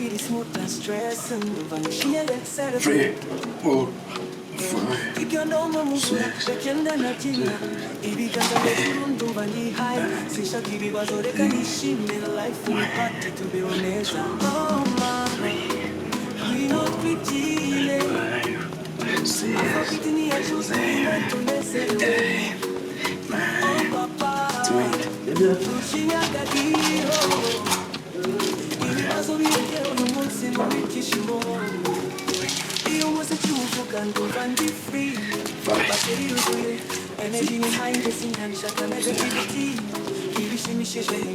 feel smooth and stress and vanishing that set of 3, 4, 5, ikiondoma mvula pekenda na jina ibiganza vyekundu vani high sisha kibibazo reka nishime life ni party tubioneza oh mama we not pretty 5, 6, 7,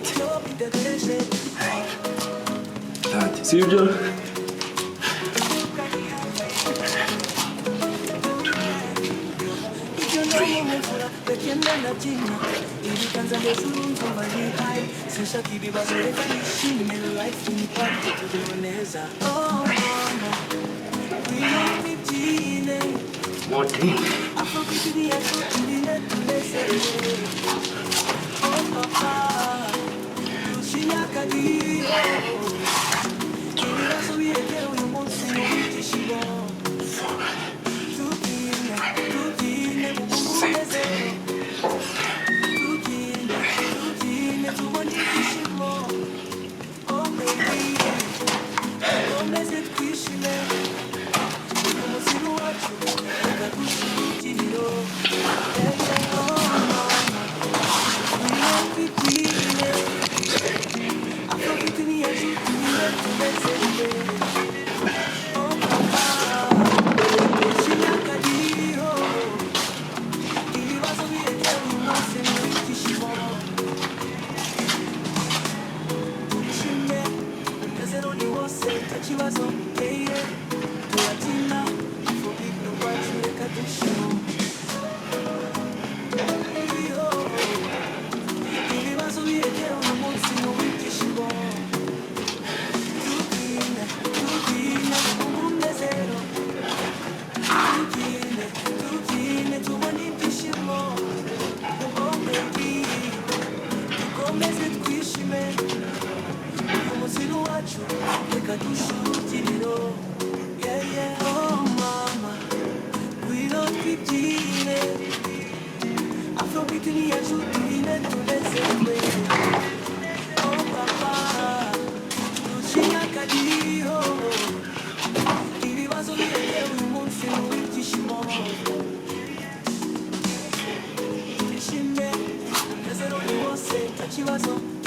8, sibyo? Morning. She was